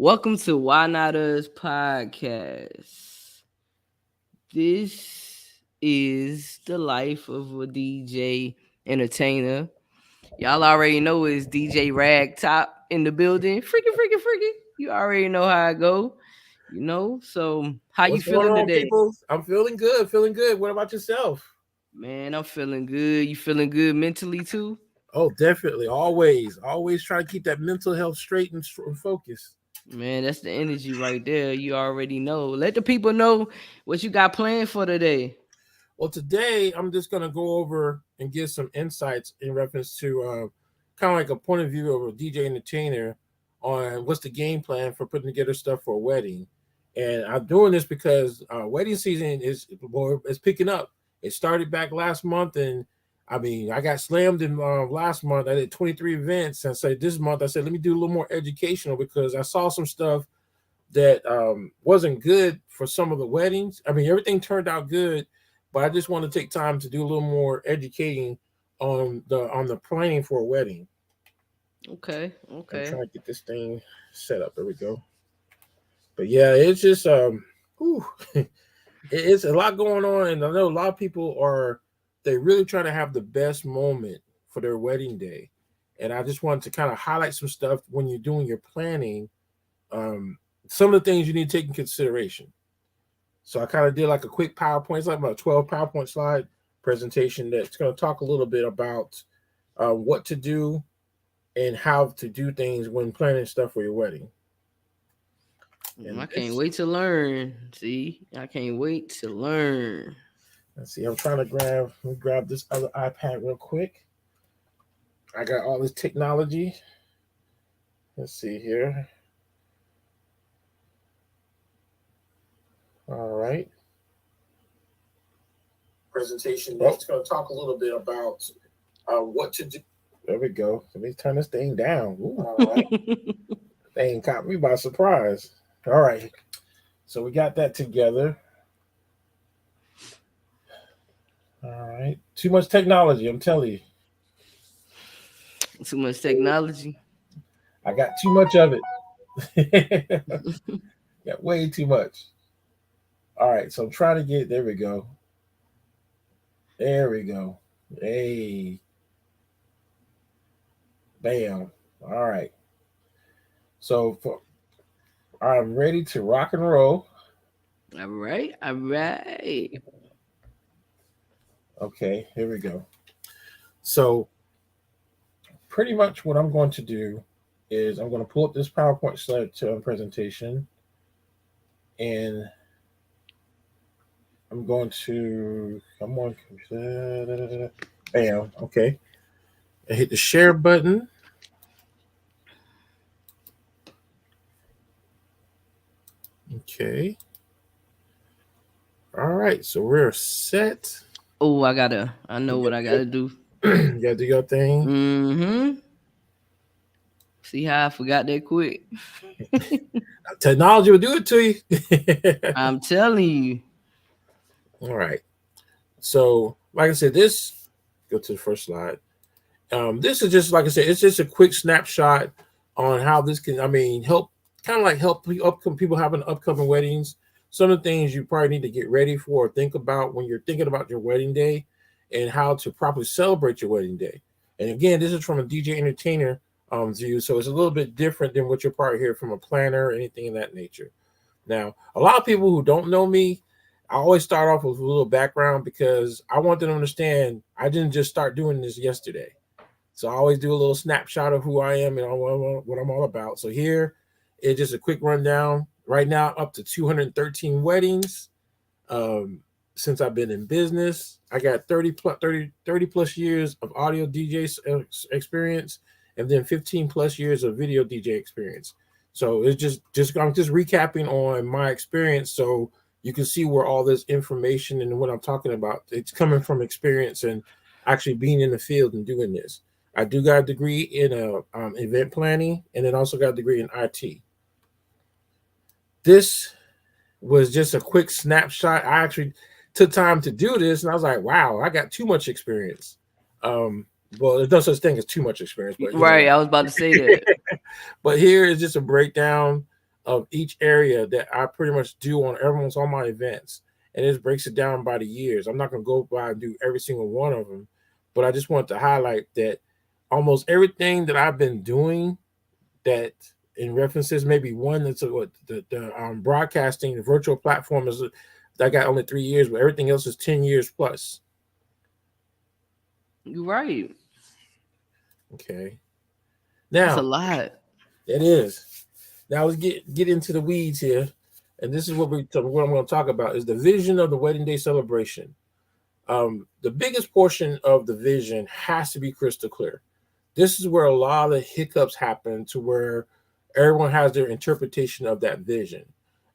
Welcome to Why Not Us podcast. This is the life of a DJ entertainer. Y'all already know it's DJ Ragtop in the building. Freaky. You already know how I go. So how you What's going feeling on, today? people? I'm feeling good, feeling good. What about yourself? Man, I'm feeling good. You feeling good mentally too? Oh, definitely. Always try to keep that mental health straight and focused. Man, that's the energy right there. You already know. Let the people know what you got planned for today. Well, today I'm just going to go over and give some insights in reference to kind of like a point of view of a DJ entertainer on what's the game plan for putting together stuff for a wedding. And I'm doing this because wedding season is picking up. It started back last month, and I mean, I got slammed in last month. I did 23 events, and so this month I said, let me do a little more educational because I saw some stuff that wasn't good for some of the weddings. I mean, everything turned out good, but I just want to take time to do a little more educating on the planning for a wedding. Okay, I'm okay. trying to get this thing set up. There we go. But yeah, it's just whew, it's a lot going on, and I know a lot of people are they really trying to have the best moment for their wedding day. And I just wanted to kind of highlight some stuff when you're doing your planning. Um, some of the things you need to take in consideration. So I kind of did like a quick PowerPoint. It's like about a 12 PowerPoint slide presentation that's going to talk a little bit about what to do and how to do things when planning stuff for your wedding. I And can't this, wait to learn. See, I can't wait to learn. let's see, I'm trying to grab this other iPad real quick. I got all this technology. Let's see here. All right. Presentation that's going to talk a little bit about what to do. There we go. Let me turn this thing down. Ooh, all right. Thing caught me by surprise. All right. So we got that together. All right. Too much technology, I'm telling you. Too much technology. I got too much of it. Got way too much. All right. So I'm trying to get, there we go. There we go. Hey. Bam. All right. So I'm ready to rock and roll. All right, all right. Okay, here we go. So pretty much what I'm going to do is I'm going to pull up this PowerPoint slide presentation, and I'm going to come on, bam. Okay, I hit the share button. Okay. All right, so we're set. Oh, I know what I gotta do. You gotta do your thing. Mm-hmm. See how I forgot that quick? Technology will do it to you. I'm telling you. All right. So, like I said, this go to the first slide. This is just like I said, it's just a quick snapshot on how this can, I mean, help kind of like help people having upcoming weddings. Some of the things you probably need to get ready for or think about when you're thinking about your wedding day and how to properly celebrate your wedding day. And again, this is from a DJ entertainer view, so it's a little bit different than what you're probably hear from a planner or anything of that nature. Now, a lot of people who don't know me, I always start off with a little background because I want them to understand I didn't just start doing this yesterday. So I always do a little snapshot of who I am and what I'm all about. So here is just a quick rundown. Right now, up to 213 weddings um, since I've been in business. I got 30 plus years of audio DJ experience, and then 15 plus years of video DJ experience. So it's just I'm just recapping on my experience so you can see where all this information and what I'm talking about, it's coming from experience and actually being in the field and doing this. I do got a degree in event planning, and then also got a degree in IT. This was just a quick snapshot. I actually took time to do this, and I was like, "Wow, I got too much experience." Well, there's no such thing as too much experience, but Right, I was about to say that. but here is just a breakdown. of each area that I pretty much do on everyone's all my events, and it breaks it down by the years. I'm not gonna go by and do every single one of them, but I just want to highlight that almost everything that I've been doing that in references, maybe one that's what the broadcasting, the virtual platform is. I got only 3 years, but everything else is 10 years plus. You're right. Okay, That's a now lot. it is. Now let's get into the weeds here, and this is what I'm going to talk about is the vision of the wedding day celebration. The biggest portion of the vision has to be crystal clear. This is where a lot of hiccups happen to where everyone has their interpretation of that vision.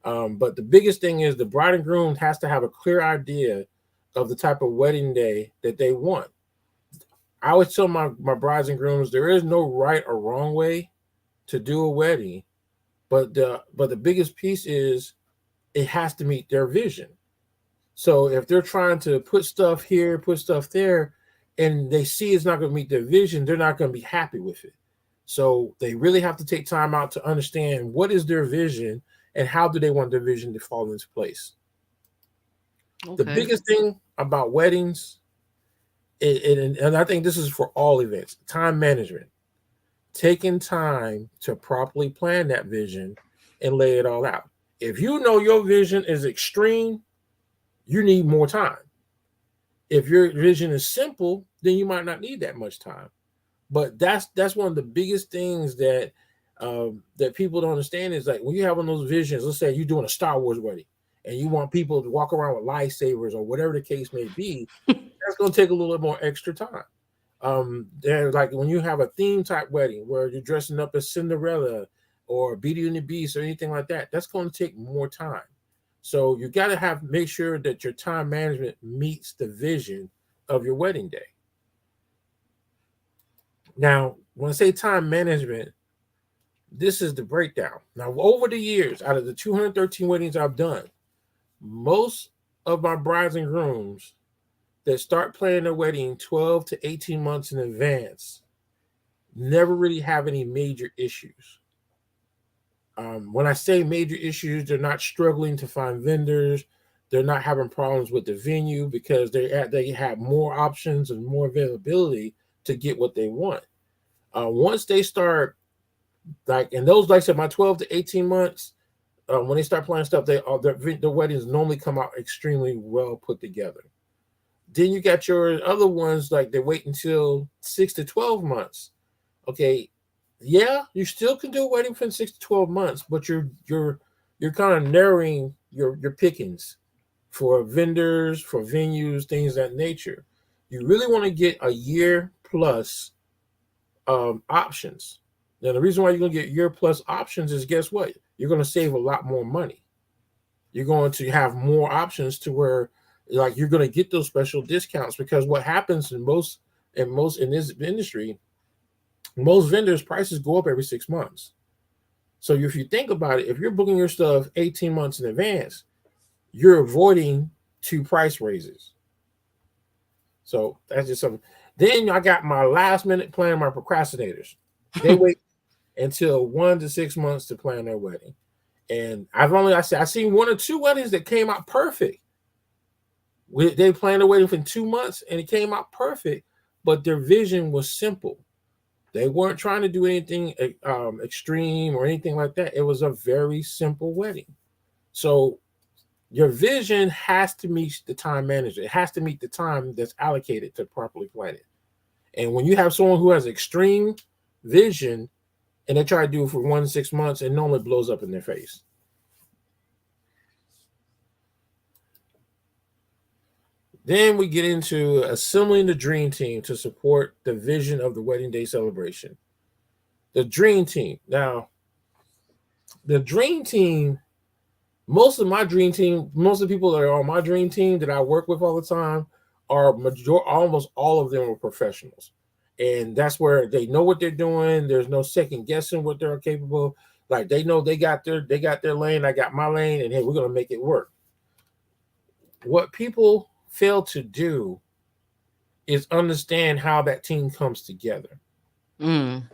But the biggest thing is the bride and groom has to have a clear idea of the type of wedding day that they want. I always tell my brides and grooms there is no right or wrong way to do a wedding, but the biggest piece is it has to meet their vision. So if they're trying to put stuff here, put stuff there, and they see it's not going to meet their vision, they're not going to be happy with it. So they really have to take time out to understand what is their vision and how do they want their vision to fall into place. The Okay. biggest thing about weddings, and I think this is for all events, time management. Taking time to properly plan that vision and lay it all out. If you know your vision is extreme, you need more time. If your vision is simple, then you might not need that much time. But that's one of the biggest things that people don't understand is like when you have one of those visions. Let's say you're doing a Star Wars wedding, and you want people to walk around with lightsabers or whatever the case may be. That's going to take a little bit more extra time. They're like when you have a theme type wedding where you're dressing up as Cinderella or Beauty and the Beast or anything like that. That's going to take more time. So you got to have make sure that your time management meets the vision of your wedding day. Now, when I say time management, this is the breakdown. Now, over the years, out of the 213 weddings I've done, most of my brides and grooms that start planning their wedding 12 to 18 months in advance never really have any major issues. When I say major issues, they're not struggling to find vendors. They're not having problems with the venue because they have more options and more availability to get what they want. Once they start like in those like I said, my 12 to 18 months, when they start planning stuff, the weddings normally come out extremely well put together. Then you got your other ones like they wait until 6 to 12 months. Okay, yeah, you still can do a wedding for 6 to 12 months, but you're kind of narrowing your pickings for vendors, for venues, things of that nature. You really want to get a year plus options. Now, the reason why you're going to get year plus options is guess what? You're going to save a lot more money. You're going to have more options to where like you're going to get those special discounts because what happens in most in this industry, most vendors prices go up every 6 months. So if you think about it, if you're booking your stuff 18 months in advance, you're avoiding two price raises. So that's just something. Then I got my last minute plan, my procrastinators. They wait until 1 to 6 months to plan their wedding. And I've seen one or two weddings that came out perfect. They planned a wedding for 2 months and it came out perfect, but their vision was simple. They weren't trying to do anything extreme or anything like that. It was a very simple wedding. So your vision has to meet the time management. It has to meet the time that's allocated to properly plan it. And when you have someone who has extreme vision and they try to do it for 1 to 6 months, it normally blows up in their face. Then we get into assembling the dream team to support the vision of the wedding day celebration. The dream team. Now, the dream team, most of the people that are on my dream team that I work with all the time almost all of them are professionals. And that's where they know what they're doing. There's no second guessing what they're capable of. Like they know they got their lane, I got my lane, and hey, we're gonna make it work. What people fail to do is understand how that team comes together. Mm.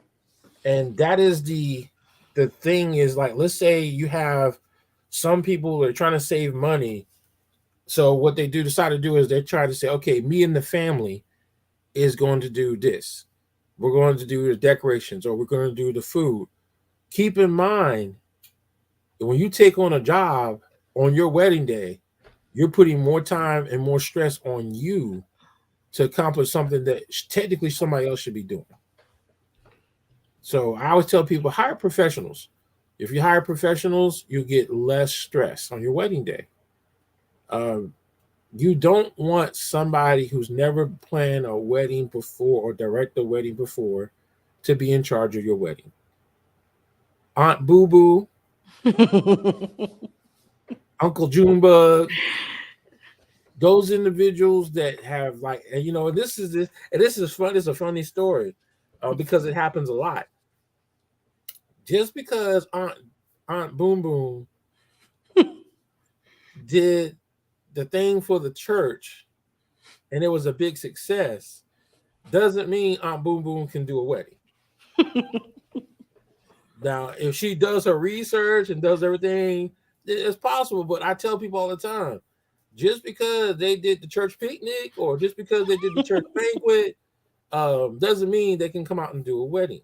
And that is the the thing is, like, let's say you have some people that are trying to save money. So what they do decide to do is they try to say, okay, me and the family is going to do this. We're going to do the decorations, or we're going to do the food. Keep in mind, when you take on a job on your wedding day, you're putting more time and more stress on you to accomplish something that technically somebody else should be doing. So I always tell people, hire professionals. If you hire professionals, you get less stress on your wedding day. Um, you don't want somebody who's never planned a wedding before or direct a wedding before to be in charge of your wedding. Aunt Boo Boo, Uncle Junebug, those individuals that have like, and this is fun. It's a funny story, because it happens a lot. Just because Aunt Boom Boom did the thing for the church and it was a big success, doesn't mean Aunt Boom Boom can do a wedding. Now, if she does her research and does everything, it's possible. But I tell people all the time, just because they did the church picnic or just because they did the church banquet, doesn't mean they can come out and do a wedding.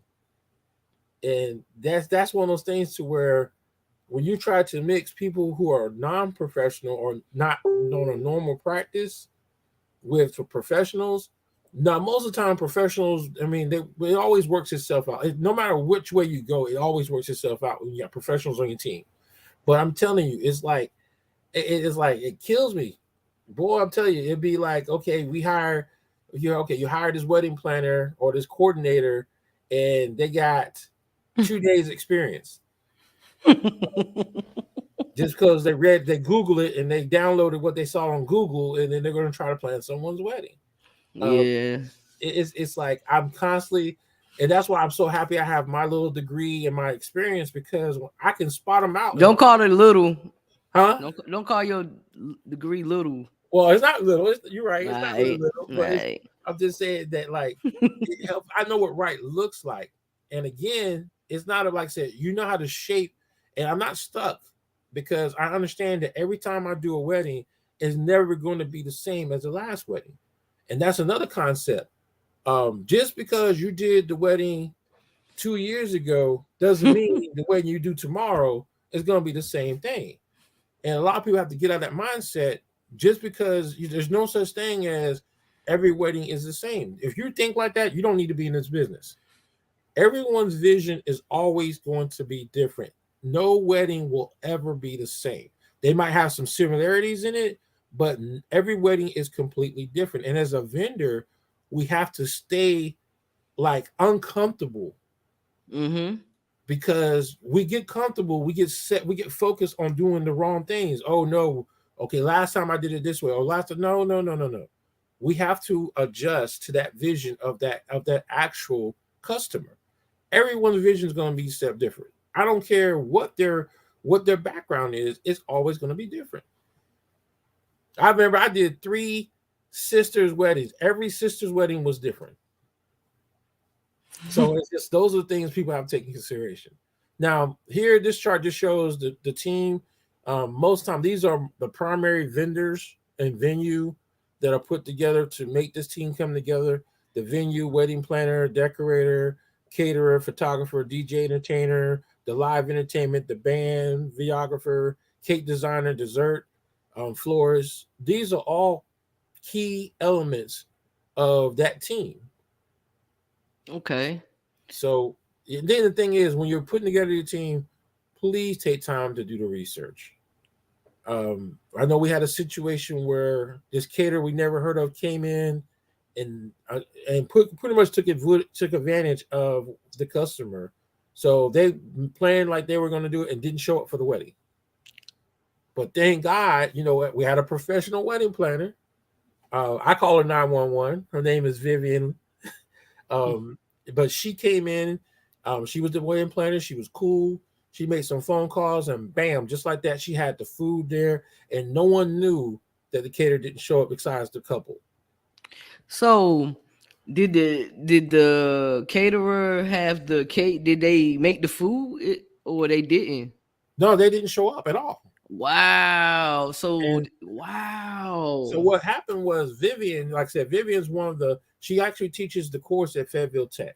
And that's one of those things to where when you try to mix people who are non-professional or not on a normal practice with for professionals. Now, most of the time, professionals, I mean, it always works itself out. No matter which way you go, it always works itself out when you got professionals on your team. But I'm telling you, it's like it's like it kills me, boy. I'm telling you, it'd be like, okay, we hire you hire this wedding planner or this coordinator, and they got 2 days experience just because they Google it and they downloaded what they saw on Google, and then they're going to try to plan someone's wedding. Um, Yeah. it's like I'm constantly, and that's why I'm so happy I have my little degree and my experience because I can spot them out. Don't call it little. Huh? Don't call your degree little. Well, it's not little. You're right. It's not really Right. little, but Right. I'm just saying that like it helps. I know what right looks like, and again, it's not like I said. You know how to shape, and I'm not stuck because I understand that every time I do a wedding, it's never going to be the same as the last wedding, and that's another concept. Just because you did the wedding 2 years ago doesn't mean the wedding you do tomorrow is going to be the same thing. And a lot of people have to get out of that mindset just because there's no such thing as every wedding is the same. If you think like that, you don't need to be in this business. Everyone's vision is always going to be different. No wedding will ever be the same. They might have some similarities in it, but every wedding is completely different. And as a vendor, we have to stay like uncomfortable Mm-hmm. because we get comfortable, we get set, we get focused on doing the wrong things. Oh no, okay, last time I did it this way, or last time, no, no, no, no, no. We have to adjust to that vision of that actual customer. Everyone's vision is going to be step different. I don't care what their background is, it's always going to be different. I remember I did 3 sisters' weddings. Every sister's wedding was different. So it's just those are the things people have to take in consideration. Now, here, this chart just shows the team. Most time, these are the primary vendors and venue that are put together to make this team come together. The venue, wedding planner, decorator, caterer, photographer, DJ, entertainer, the live entertainment, the band, videographer, cake designer, dessert, florist. These are all key elements of that team. Okay. So then the thing is, when you're putting together your team, please take time to do the research. I know we had a situation where this caterer we never heard of came in and pretty much took advantage of the customer. So they planned like they were going to do it and didn't show up for the wedding. But thank God, you know what? We had a professional wedding planner. I call her 911. Her name is Vivian. Um, but she came in. She was the wedding planner. She was cool. She made some phone calls, and bam, just like that, she had the food there, and no one knew that the caterer didn't show up besides the couple. So, did the caterer have the cake? Did they make the food? Or they didn't. No, they didn't show up at all. Wow. So And so wow. what happened was Vivian, like I said, Vivian's one of the. She actually teaches the course at Fayetteville Tech,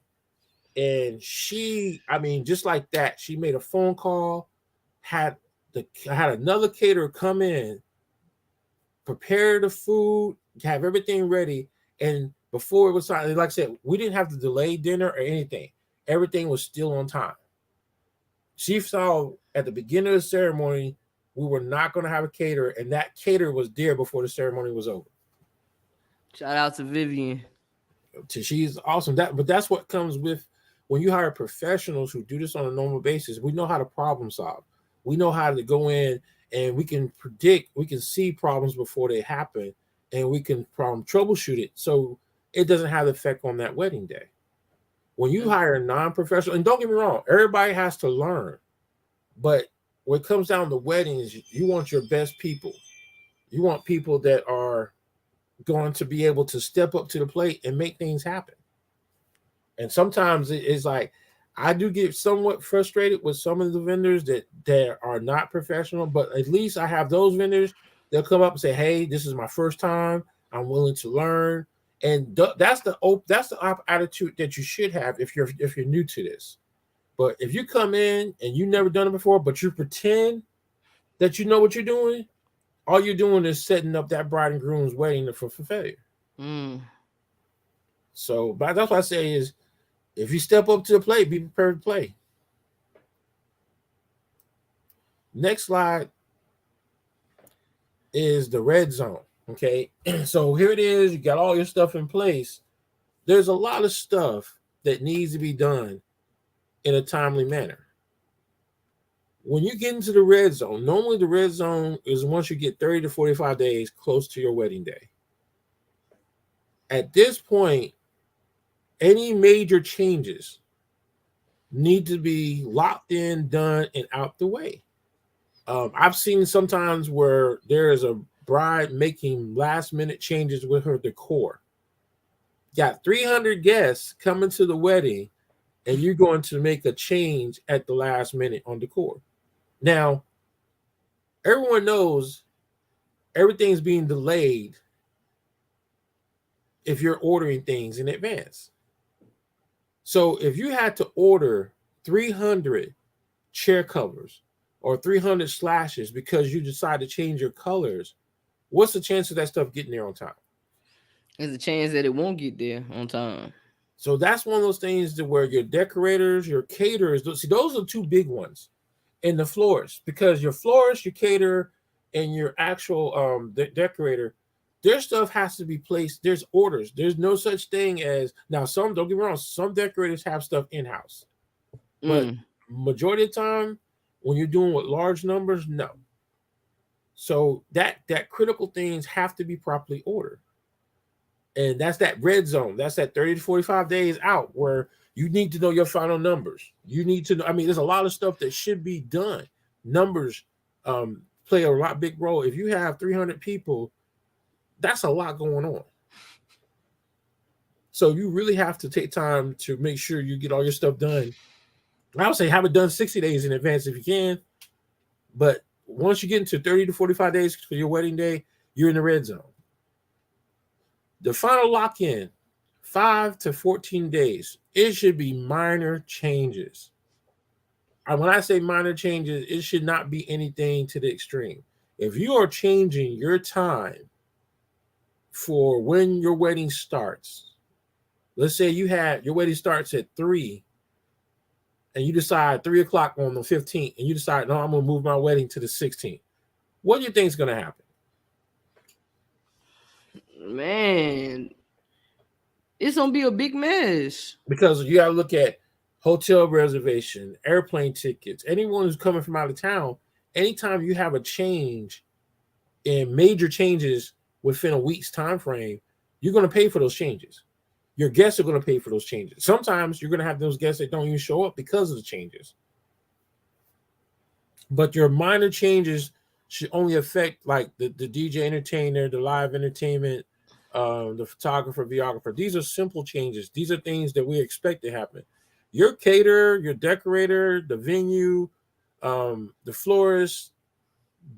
and she, I mean, just like that, she made a phone call, had had another caterer come in, prepare the food, have everything ready, and before it was time, like I said, we didn't have to delay dinner or anything. Everything was still on time. She saw at the beginning of the ceremony we were not going to have a caterer, and that caterer was there before the ceremony was over. Shout out to Vivian. She's awesome. But that's what comes with when you hire professionals who do this on a normal basis. We know how to problem solve. We know how to go in and we can predict, we can see problems before they happen, and we can problem troubleshoot it so it doesn't have the effect on that wedding day. When you hire a non-professional, and don't get me wrong, everybody has to learn, but when it comes down to weddings, you want your best people. You want people that are going to be able to step up to the plate and make things happen. And sometimes it's like I do get somewhat frustrated with some of the vendors that are not professional, but at least I have those vendors. They'll come up and say, "Hey, this is my first time. I'm willing to learn." And that's the attitude that you should have if you're new to this. But if you come in and you've never done it before, but you pretend that you know what you're doing, all you're doing is setting up that bride and groom's wedding for failure. Mm. So, but that's what I say is, if you step up to the plate, be prepared to play. Next slide is the red zone. Okay, so here it is. You got all your stuff in place. There's a lot of stuff that needs to be done in a timely manner. When you get into the red zone, normally the red zone is once you get 30 to 45 days close to your wedding day. At this point, any major changes need to be locked in, done, and out the way. I've seen sometimes where there is a bride making last minute changes with her decor. Got 300 guests coming to the wedding, and you're going to make a change at the last minute on decor. Now, everyone knows everything's being delayed if you're ordering things in advance. So if you had to order 300 chair covers or 300 slashes because you decide to change your colors, what's the chance of that stuff getting there on time? There's a chance that it won't get there on time. So that's one of those things to where your decorators, your caterers, see, those are two big ones. And the florist, because your florist, your caterer, and your actual decorator, their stuff has to be placed. There's orders. There's no such thing as now. Some, don't get me wrong, some decorators have stuff in house, but Mm. majority of the time, when you're doing with large numbers, no. So that critical things have to be properly ordered, and that's that red zone. That's that 30 to 45 days out where you need to know your final numbers. You need to know. I mean, there's a lot of stuff that should be done. Numbers play a lot big role. If you have 300 people, that's a lot going on. So you really have to take time to make sure you get all your stuff done. I would say have it done 60 days in advance if you can. But once you get into 30 to 45 days for your wedding day, you're in the red zone. The final lock in, 5 to 14 days. It should be minor changes. And when I say minor changes, it should not be anything to the extreme. If you are changing your time for when your wedding starts, let's say you had your wedding starts at 3 and you decide 3 o'clock on the 15th and you decide, no, I'm going to move my wedding to the 16th. What do you think is going to happen? Man, it's gonna be a big mess. Because you got to look at hotel reservation, airplane tickets, anyone who's coming from out of town. Anytime you have a change in major changes within a week's time frame, you're going to pay for those changes. Your guests are going to pay for those changes. Sometimes you're going to have those guests that don't even show up because of the changes. But your minor changes should only affect like the DJ entertainer, the live entertainment, the photographer, videographer. These are simple changes. These are things that we expect to happen. Your caterer, your decorator, the venue, The florist,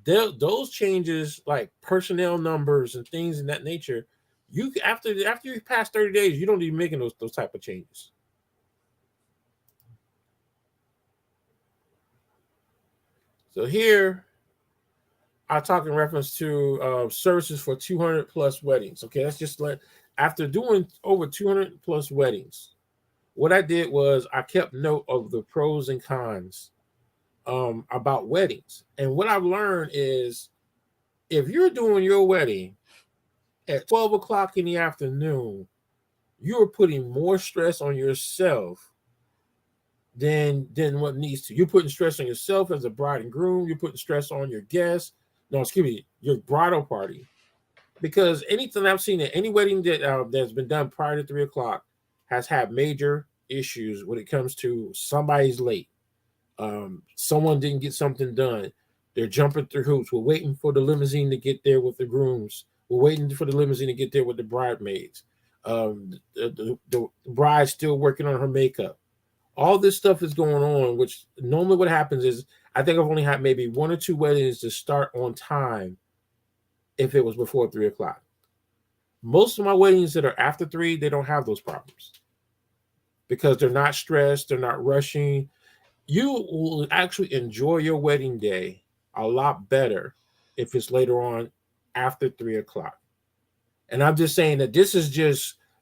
those changes like personnel numbers and things in that nature, you after you pass 30 days, you don't even making those type of changes. So here I talk in reference to services for 200 plus weddings. Okay, that's just let after doing over 200 plus weddings, what I did was I kept note of the pros and cons about weddings. And what I've learned is if you're doing your wedding at 12 o'clock in the afternoon, you're putting more stress on yourself than what needs to. You're putting stress on yourself as a bride and groom. You're putting stress on your guests. No, excuse me, your bridal party. Because anything I've seen at any wedding that's been done prior to 3 o'clock has had major issues when it comes to somebody's late. Someone didn't get something done. They're jumping through hoops. We're waiting for the limousine to get there with the grooms. We're waiting for the limousine to get there with the bridesmaids. The bride's still working on her makeup. All this stuff is going on, which normally what happens is I think I've only had maybe one or two weddings to start on time if it was before 3 o'clock. Most of my weddings that are after three, they don't have those problems because they're not stressed, they're not rushing. You will actually enjoy your wedding day a lot better if it's later on after 3 o'clock. And I'm just saying that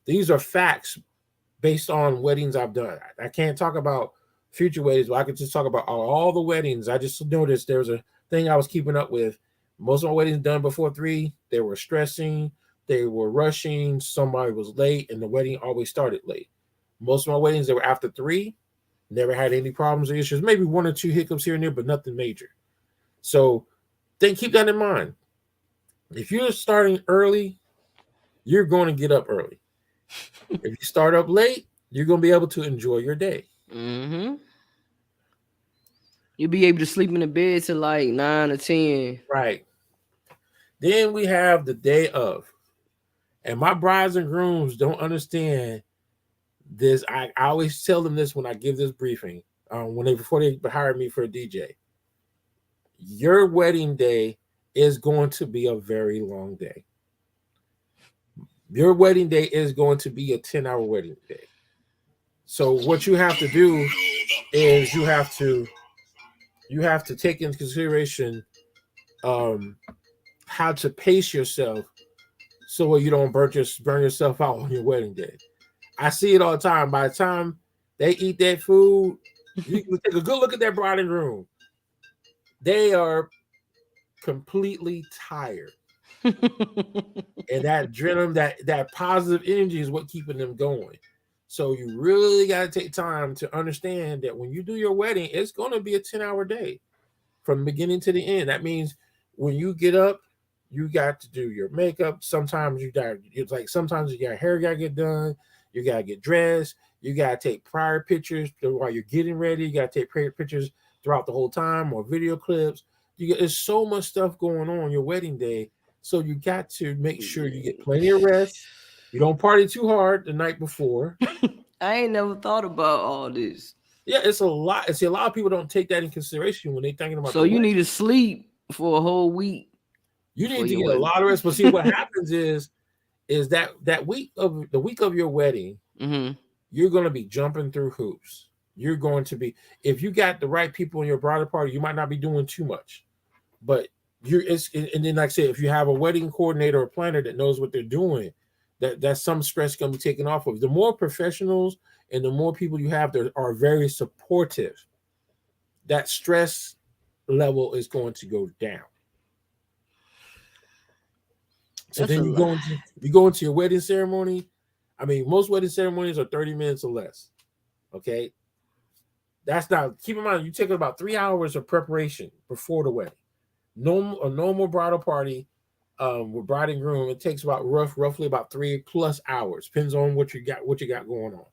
these are facts based on weddings I've done. I can't talk about future weddings, but I could just talk about all the weddings. I just noticed there was a thing I was keeping up with. Most of my weddings done before three, they were stressing, they were rushing, somebody was late, and the wedding always started late. Most of my weddings that were after three, never had any problems or issues. Maybe one or two hiccups here and there, but nothing major. So then keep that in mind. If you're starting early, you're going to get up early. If you start up late, you're going to be able to enjoy your day. Mm-hmm. You'll be able to sleep in the bed till like 9 or 10. Right. Then we have the day of. And my brides and grooms don't understand this. I always tell them this when I give this briefing, before they hire me for a DJ. Your wedding day is going to be a very long day. Your wedding day is going to be a 10-hour wedding day. So what you have to do is you have to take into consideration um, how to pace yourself so you don't burn yourself out on your wedding day. I see it all the time. By the time they eat that food, you can take a good look at that bride and groom. They are completely tired. And that adrenaline, that positive energy is what keeping them going. So you really got to take time to understand that when you do your wedding, it's going to be a 10-hour day from beginning to the end. That means when you get up, you got to do your makeup. Sometimes sometimes you got hair got to get done. You got to get dressed. You got to take prior pictures while you're getting ready. You got to take prior pictures throughout the whole time or video clips. There's so much stuff going on your wedding day. So you got to make sure you get plenty of rest. You don't party too hard the night before. I ain't never thought about all this. Yeah, it's a lot. See, a lot of people don't take that in consideration when they're thinking about So the you wedding. need to sleep for a whole week You for need to your get a wedding. lot of rest. But see, what happens is that week of your wedding, Mm-hmm. you're going to be jumping through hoops. You're going to be if you got the right people in your bridal party, you might not be doing too much, but and then like I said, if you have a wedding coordinator or planner that knows what they're doing, that's some stress going to be taken off of. The more professionals and the more people you have that are very supportive, that stress level is going to go down. So That's then a lot. you go into your wedding ceremony. I mean, most wedding ceremonies are 30 minutes or less. Okay. That's not keep in mind you're taking about 3 hours of preparation before the wedding. A normal bridal party with bride and groom, it takes roughly about 3+ hours. Depends on what you got going on.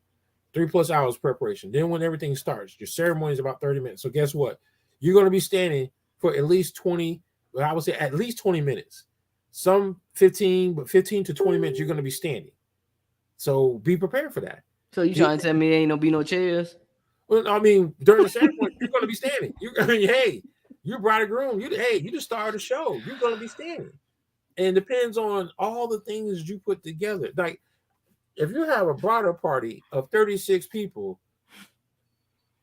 3+ hours preparation. Then when everything starts, your ceremony is about 30 minutes. So guess what? You're going to be standing for at least 20, well, I would say at least 20 minutes. Some 15, but 15 to 20 minutes you're going to be standing. So be prepared for that. So you You, trying to tell me there ain't no chairs? well, I mean, during the ceremony, going to be standing. Hey, you brought a groom. You the star of the show. You're going to be standing. And it depends on all the things you put together. Like if you have a bridal party of 36 people,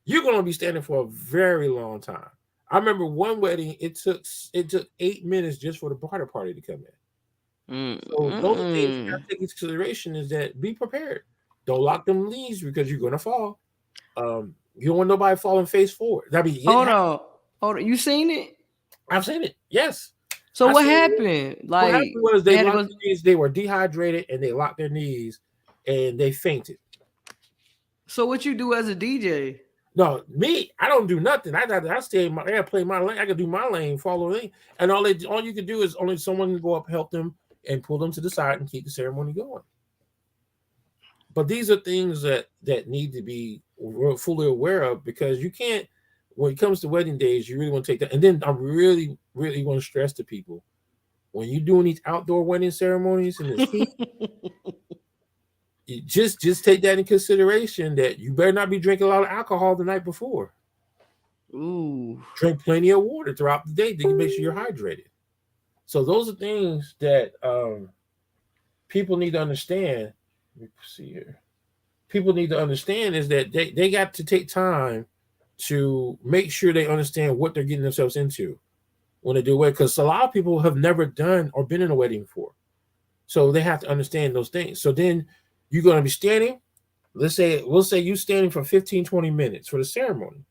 you're going to be standing for a very long time. I remember one wedding. It took 8 minutes just for the bridal party to come in. So those are things you have to take into consideration. Is that be prepared. Don't lock them knees because you're going to fall. You don't want nobody falling face forward. I mean, Hold on. Hold on. You seen it? I've seen it. Yes, So I what seen it. happened? What Like happened was they they had to locked go. their knees. They were dehydrated and they locked their knees and they fainted. So what you do as a DJ? No, me, I don't do nothing. I stay. I gotta play my lane. I gotta do my lane, follow lane, and all you can do is only someone can go up, help them, and pull them to the side and keep the ceremony going. But these are things that need to be fully aware of because you can't. When it comes to wedding days, you really want to take that. And then I really, really want to stress to people when you're doing these outdoor wedding ceremonies and this heat, you just take that in consideration that you better not be drinking a lot of alcohol the night before. Ooh. Drink plenty of water throughout the day to make sure you're hydrated. So those are things that people need to understand. Let me see here. People need to understand is that they got to take time to make sure they understand what they're getting themselves into when they do a wedding. Because a lot of people have never done or been in a wedding before. So they have to understand those things. So then you're going to be standing. We'll say you standing for 15, 20 minutes for the ceremony.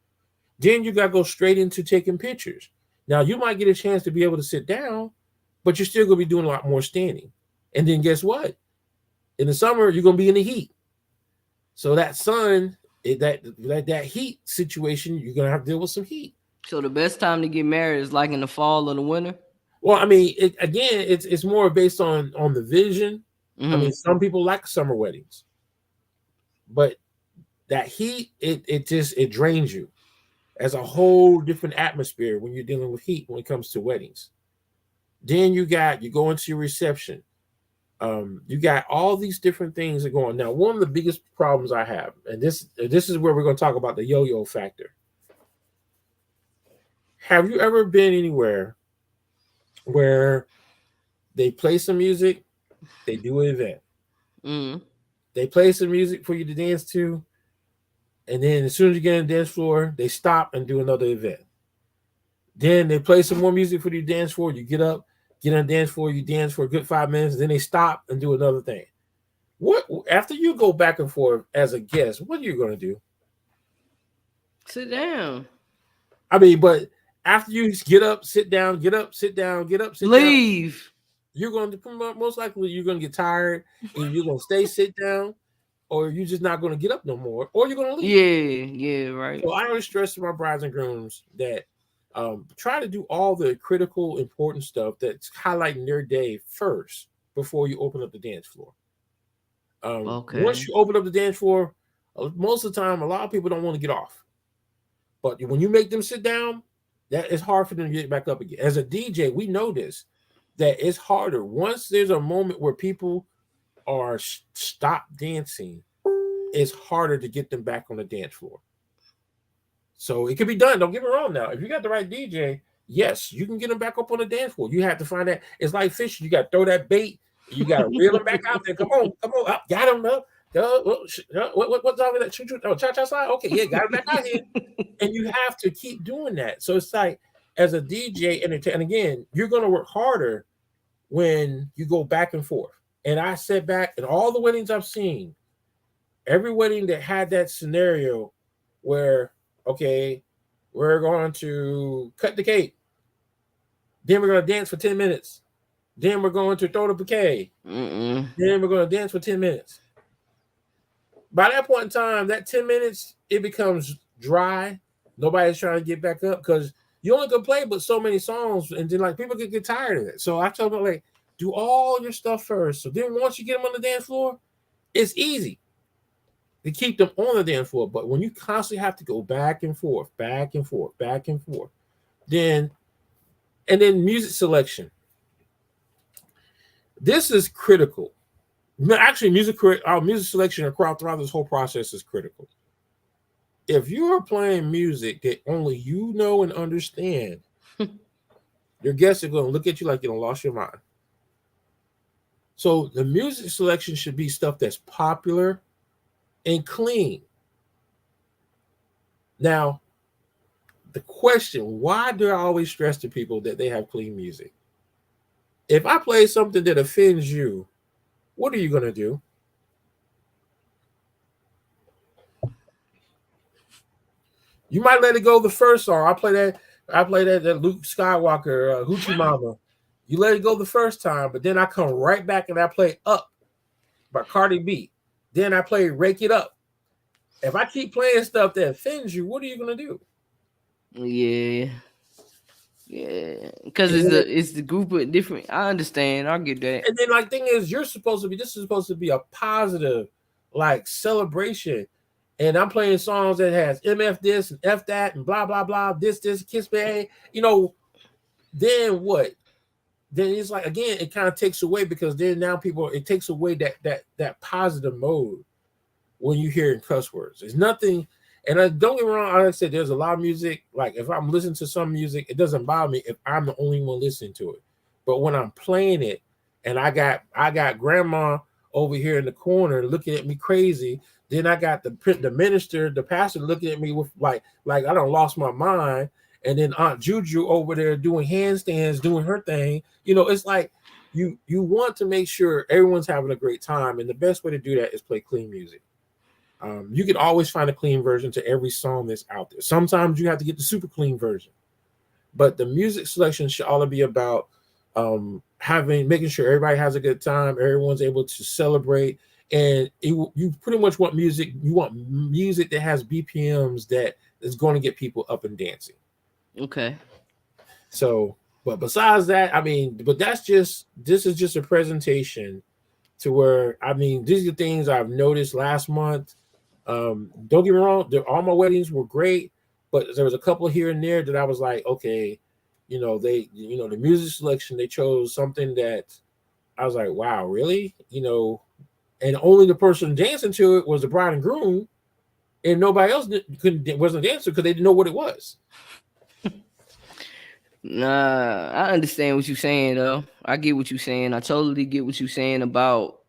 Then you got to go straight into taking pictures. Now you might get a chance to be able to sit down, but you're still going to be doing a lot more standing. And then guess what? In the summer, you're going to be in the heat. So that sun, that heat situation, you're going to have to deal with some heat. So the best time to get married is like in the fall or the winter. Well, I mean, it's more based on the vision. I mean, Mm-hmm. some people like summer weddings, but that heat, it drains you as a whole different atmosphere when you're dealing with heat when it comes to weddings. Then you go into your reception. You got all these different things that go on. Now, one of the biggest problems I have, and this is where we're going to talk about the yo-yo factor. Have you ever been anywhere where they play some music, they do an event, Mm. they play some music for you to dance to, and then as soon as you get on the dance floor, they stop and do another event. Then they play some more music for you to dance for. You get up, get on the dance floor, you dance for a good 5 minutes, then they stop and do another thing. What after you go back and forth as a guest, what are you going to do? Sit down. I mean, but after you get up, sit down, get up, sit down, get up, sit down, Leave. you're going to most likely you're going to get tired and you're going to stay sit down, or you're just not going to get up no more, or you're going to leave. Yeah, right. So I always stress to my brides and grooms that try to do all the critical, important stuff that's highlighting their day first before you open up the dance floor. Once Okay. you open up the dance floor, most of the time, a lot of people don't want to get off. But when you make them sit down, that is hard for them to get back up again. As a DJ, we know this, that it's harder. Once there's a moment where people are stop dancing, it's harder to get them back on the dance floor. So it can be done. Don't get me wrong now. If you got the right DJ, yes, you can get them back up on the dance floor. You have to find that. It's like fishing. You got to throw that bait. You got to reel them back out there. Come on, up. Got them up. What's on that? Oh, cha-cha slide? Okay, yeah, got him back out here. And you have to keep doing that. So it's like, as a DJ, and again, you're going to work harder when you go back and forth. And I sat back, and all the weddings I've seen, every wedding that had that scenario where, okay, we're going to cut the cake, then we're going to dance for 10 minutes, then we're going to throw the bouquet, Mm-mm. then we're going to dance for 10 minutes. By that point in time, that 10 minutes, it becomes dry. Nobody's trying to get back up because you only can play but so many songs, and then like people get tired of it. So I tell them, like, do all your stuff first. So then once you get them on the dance floor, it's easy to keep them on the dance floor. But when you constantly have to go back and forth, back and forth, back and forth, then music selection. This is critical. Actually, music selection throughout this whole process is critical. If you are playing music that only you know and understand, your guests are going to look at you like you don't lost your mind. So the music selection should be stuff that's popular and clean. Now, the question, why do I always stress to people that they have clean music? If I play something that offends you, what are you going to do? You might let it go the first song. I play that Luke Skywalker, Hoochie Mama. You let it go the first time, but then I come right back and I play Up by Cardi B. Then I play Rake It Up. If I keep playing stuff that offends you, what are you going to do? Yeah, yeah. Because And then, it's the group of different. I understand. I get that. like, thing is, this is supposed to be a positive, like, celebration. And I'm playing songs that has MF this and F that and blah, blah, blah, this, kiss me. Then what? Then it's like, again, it kind of takes away, because then now it takes away that positive mode when you hear cuss words. There's nothing, and I don't get me wrong. Like I said, there's a lot of music. Like, if I'm listening to some music, it doesn't bother me if I'm the only one listening to it. But when I'm playing it, and I got grandma over here in the corner looking at me crazy, then I got the minister, the pastor looking at me with like I don't lost my mind, and then Aunt Juju over there doing handstands, doing her thing. It's like you want to make sure everyone's having a great time, and the best way to do that is play clean music. You can always find a clean version to every song that's out there. Sometimes you have to get the super clean version, but the music selection should all be about making sure everybody has a good time, everyone's able to celebrate, and you pretty much want music. You want music that has BPMs that is going to get people up and dancing. Okay. So, but besides that, but this is just a presentation to where, these are the things I've noticed last month. Don't get me wrong, all my weddings were great, but there was a couple here and there that I was like, okay, the music selection, they chose something that I was like, wow, really? And only the person dancing to it was the bride and groom, and nobody else wasn't dancing because they didn't know what it was. Nah, I understand what you're saying though. I get what you're saying. I totally get what you're saying about,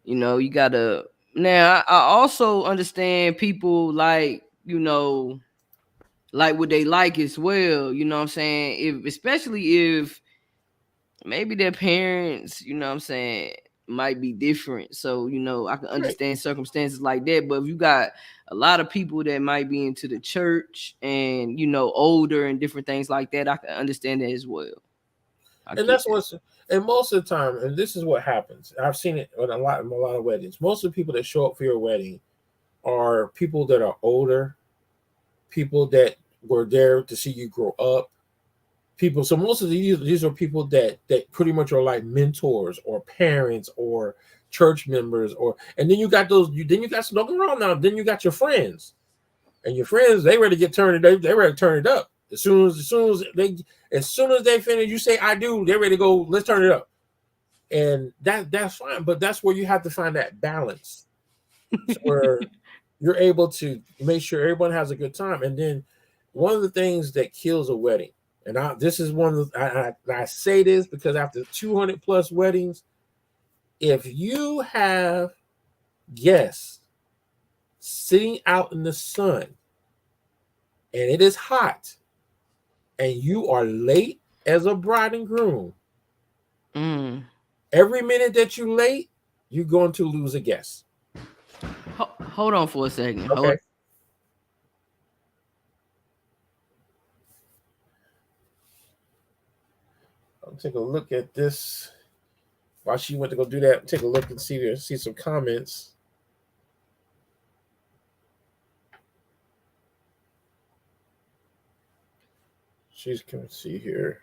you gotta. Now I also understand people like, like what they like as well. You know what I'm saying? If especially if maybe their parents, what I'm saying, might be different. So, I can Right. understand circumstances like that. But if you got a lot of people that might be into the church and, older and different things like that, I can understand that as well. I And get that's what's and most of the time, and this is what happens. I've seen it in a lot of weddings. Most of the people that show up for your wedding are people that are older, people that were there to see you grow up, people. So most of these are people that pretty much are like mentors or parents or church members, and then you got then you got some, don't get me wrong now, then you got your friends, and your friends, they ready to get turned, they ready to turn it up. As soon as they finish, you say I do, they're ready to go, let's turn it up. And that's fine, but that's where you have to find that balance, where you're able to make sure everyone has a good time. And then one of the things that kills a wedding, and this is one of I say this because after 200 plus weddings, if you have guests sitting out in the sun and it is hot and you are late as a bride and groom, mm. every minute that you late, you're going to lose a guest. Hold on for a second. Hold. Okay. I'll take a look at this. While she went to go do that, take a look and see some comments. She's going to see here.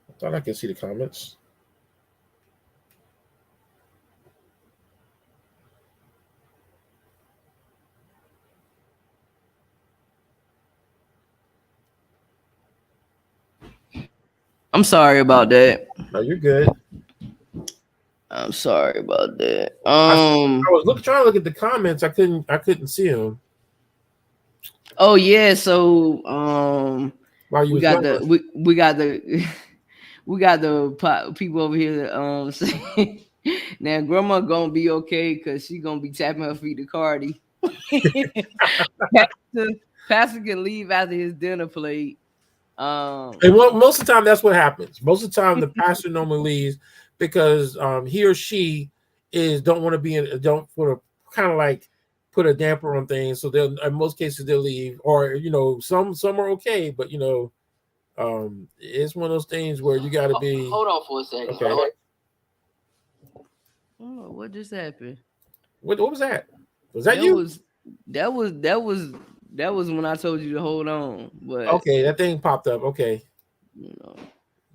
I thought I could see the comments. I'm sorry about that. No, you're good. I'm sorry about that. I was trying to look at the comments. I couldn't see them Oh yeah, so while you we was got gone. the we got the we got the people over here that saying now grandma gonna be okay because she gonna be tapping her feet to Cardi. Pastor, Pastor can leave after his dinner plate. Um, And most of the time, that's what happens. Most of the time, the pastor normally leaves because he or she is don't want to be in, don't want to kind of like put a damper on things. So they'll in most cases they'll leave, or some are okay, but it's one of those things where you got to be hold on for a second. okay. Oh, what just happened? What was that? Was that That you? was that was that was that was when I told you to hold on, but Okay, that thing popped up. Okay, you know.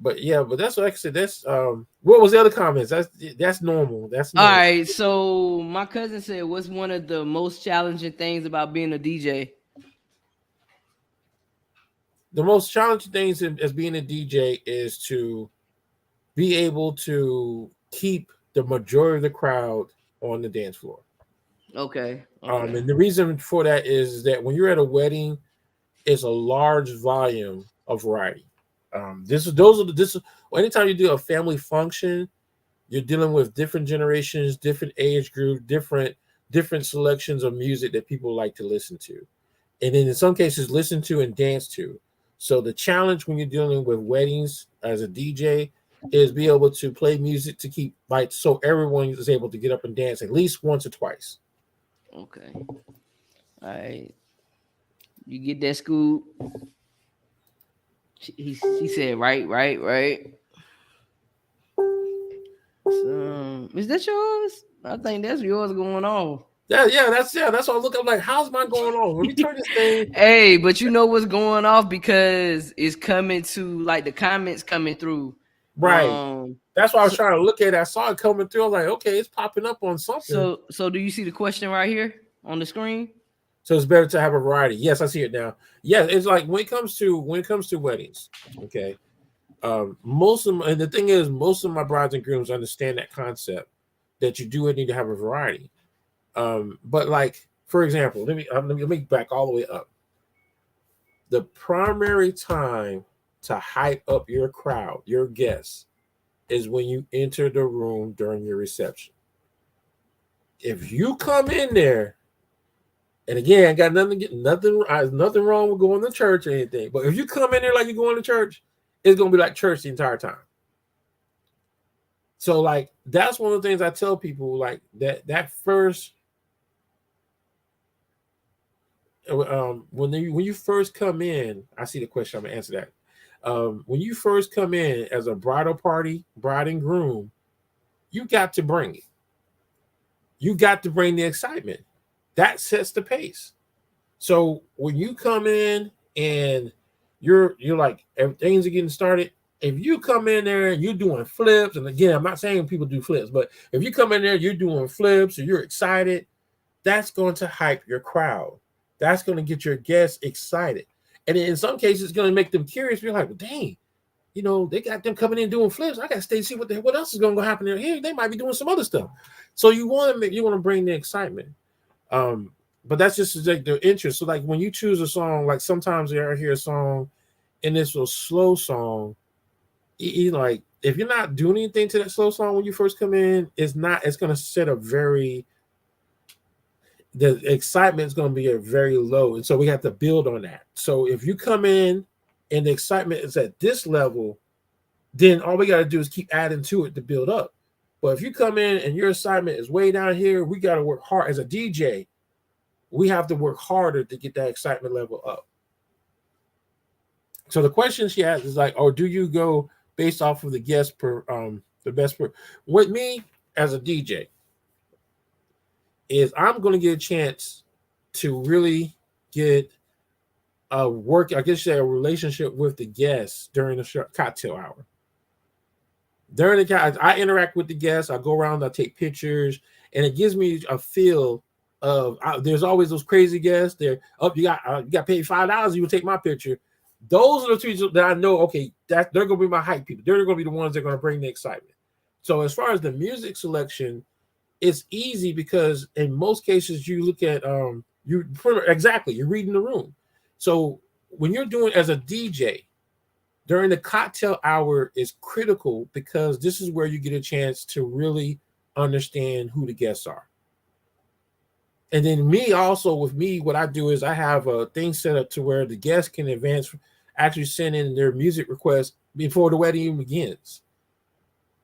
but yeah, but that's like I said. That's what was the other comments? That's normal. That's All normal. right, so my cousin said, "What's one of the most challenging things about being a DJ?" The most challenging things as being a DJ is to be able to keep the majority of the crowd on the dance floor. Okay, okay, And the reason for that is that when you're at a wedding, it's a large volume of variety. This is those are the this is anytime you do a family function, you're dealing with different generations, different age group, different selections of music that people like to listen to, and then in some cases listen to and dance to. So the challenge when you're dealing with weddings as a DJ is be able to play music to keep like so everyone is able to get up and dance at least once or twice. okay. All right, you get that, Scoop? He said, right, right, right. So, is that yours? I think that's yours going on. That's what I look up like. How's mine going on? Let me turn this thing Hey, but you know what's going off because it's coming to like the comments coming through. right. Um, That's why I was so trying to look at it. I saw it coming through. I was like, okay, it's popping up on something. so do you see the question right here on the screen? So it's better to have a variety. Yes, I see it now. Yeah, it's like when it comes to weddings, okay. And the thing is, most of my brides and grooms understand that concept that you do need to have a variety. But like for example, let me back all the way up. The primary time to hype up your crowd, your guests, is when you enter the room during your reception. If you come in there, and again, I got nothing wrong with going to church or anything, but if you come in there like you're going to church, it's gonna be like church the entire time. So like that's one of the things I tell people like that first when you first come in, I see the question. I'm gonna answer that. When you first come in as a bridal party, bride and groom, you got to bring it. You got to bring the excitement. That sets the pace. So when you come in and you're like everything's getting started, if you come in there and you're doing flips, and again, I'm not saying people do flips, but if you come in there, you're doing flips or you're excited, that's going to hype your crowd. That's going to get your guests excited. And in some cases, it's going to make them curious. You're like, well, dang, they got them coming in doing flips. I got to stay see what else is going to happen there. Here, they might be doing some other stuff. So you want to bring the excitement. Um, but that's just like the interest. So like when you choose a song, like sometimes I hear a song and it's a slow song. Like if you're not doing anything to that slow song when you first come in, it's going to set a the excitement is going to be a very low, and so we have to build on that. So if you come in and the excitement is at this level, then all we got to do is keep adding to it to build up. But if you come in and your excitement is way down here, we got to work hard as a DJ. We have to work harder to get that excitement level up. So the question she has is like, or do you go based off of the guest the best per with me as a DJ is I'm going to get a chance to really get I guess say a relationship with the guests during the cocktail hour. During the I interact with the guests. I go around, I take pictures, and it gives me a feel of. There's always those crazy guests. There, you got paid $5. You will take my picture. Those are the two that I know. Okay, that they're gonna be my hype people. They're gonna be the ones that are gonna bring the excitement. So as far as the music selection, it's easy because in most cases you look at exactly, you're reading the room. So when you're doing as a DJ during the cocktail hour is critical because this is where you get a chance to really understand who the guests are. And then me also with me, what I do is I have a thing set up to where the guests can advance, actually send in their music requests before the wedding even begins.